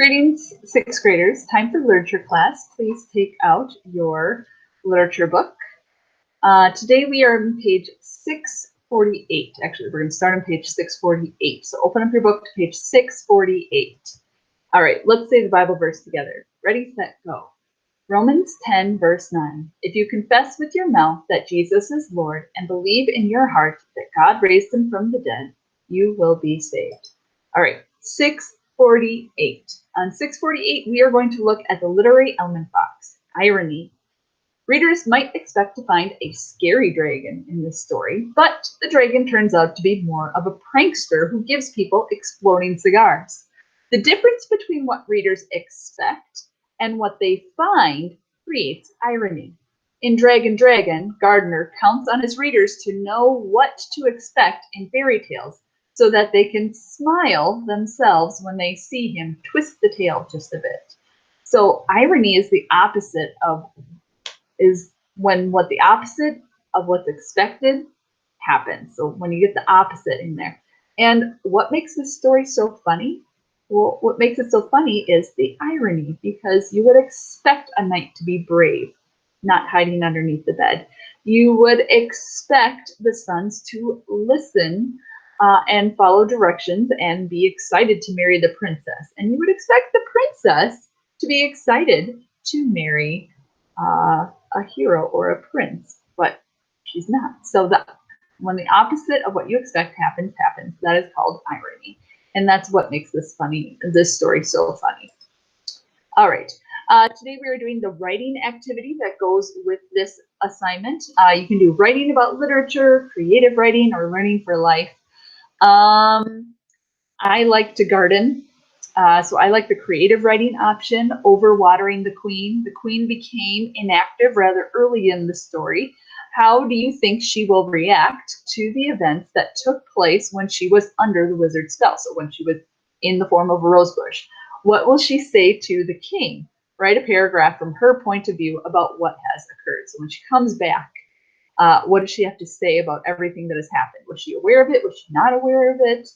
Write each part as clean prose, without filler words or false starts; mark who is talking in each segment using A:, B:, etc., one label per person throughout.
A: Greetings, sixth graders. Time for literature class. Please take out your literature book. Today we are on page 648. Actually, we're going to start on page 648. So open up your book to page 648. All right, let's say the Bible verse together. Ready, set, go. Romans 10, verse 9. If you confess with your mouth that Jesus is Lord and believe in your heart that God raised him from the dead, you will be saved. All right, 648. On 648, we are going to look at the literary element box, irony. Readers might expect to find a scary dragon in this story, but the dragon turns out to be more of a prankster who gives people exploding cigars. The difference between what readers expect and what they find creates irony. In Dragon, Gardner counts on his readers to know what to expect in fairy tales so that they can smile themselves when they see him twist the tale just a bit. So irony is the opposite of what the opposite of what's expected happens. So when you get the opposite in there. And what makes this story so funny? Well, what makes it so funny is the irony, because you would expect a knight to be brave, not hiding underneath the bed. You would expect the sons to listen and follow directions and be excited to marry the princess. And you would expect the princess to be excited to marry a hero or a prince, but she's not. So when the opposite of what you expect happens, that is called irony. And that's what makes this story so funny. All right. Today we are doing the writing activity that goes with this assignment. You can do writing about literature, creative writing, or learning for life. I like to garden. So I like the creative writing option over watering the queen. The queen became inactive rather early in the story. How do you think she will react to the events that took place when she was under the wizard's spell? So when she was in the form of a rose bush. What will she say to the king? Write a paragraph from her point of view about what has occurred. So when she comes back, what does she have to say about everything that has happened? Was she aware of it? Was she not aware of it?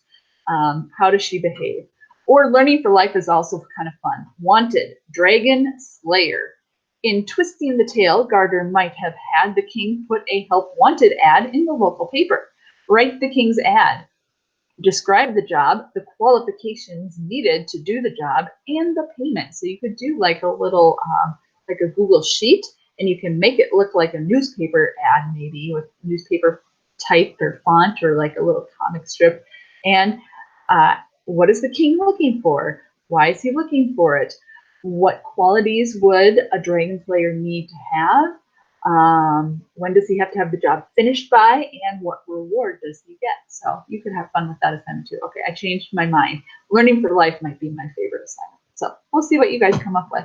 A: How does she behave? Or learning for life is also kind of fun. Wanted, Dragon Slayer. In twisting the tale, Gardner might have had the king put a help wanted ad in the local paper. Write the king's ad. Describe the job, the qualifications needed to do the job, and the payment. So you could do like a little, like a Google sheet, and you can make it look like a newspaper ad, maybe with newspaper type or font or like a little comic strip. And what is the king looking for? Why is he looking for it? What qualities would a dragon slayer need to have? When does he have to have the job finished by? And what reward does he get? So you could have fun with that assignment too. Okay, I changed my mind. Learning for life might be my favorite assignment. So we'll see what you guys come up with.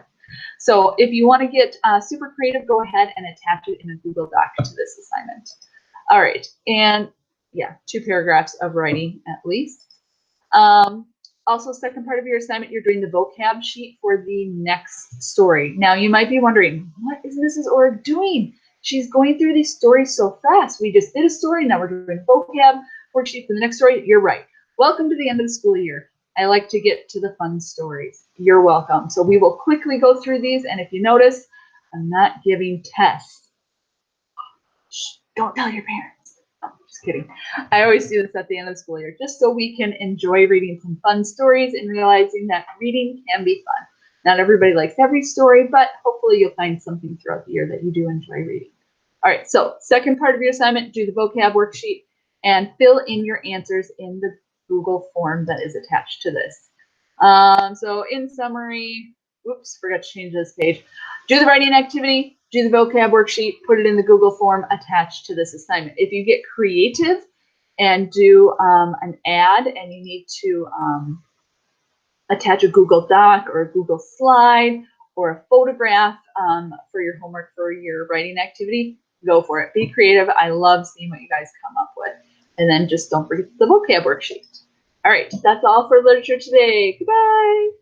A: So if you want to get super creative, go ahead and attach it in a Google Doc to this assignment. All right, and yeah, 2 paragraphs of writing at least. Also, second part of your assignment, you're doing the vocab sheet for the next story. Now, you might be wondering, what is Mrs. Orr doing? She's going through these stories so fast. We just did a story, now we're doing a vocab worksheet for the next story. You're right. Welcome to the end of the school year. I like to get to the fun stories. You're welcome. So we will quickly go through these, and if you notice, I'm not giving tests. Shh, don't tell your parents. Just kidding. I always do this at the end of the school year, just so we can enjoy reading some fun stories and realizing that reading can be fun. Not everybody likes every story, but hopefully you'll find something throughout the year that you do enjoy reading. All right, so second part of your assignment, do the vocab worksheet and fill in your answers in the Google form that is attached to this. So in summary, oops, forgot to change this page. Do the writing activity, do the vocab worksheet, put it in the Google form attached to this assignment. If you get creative and do an ad and you need to attach a Google Doc or a Google slide or a photograph for your homework for your writing activity, go for it. Be creative. I love seeing what you guys come up with. And then just don't forget the vocab worksheet. All right, that's all for literature today. Goodbye.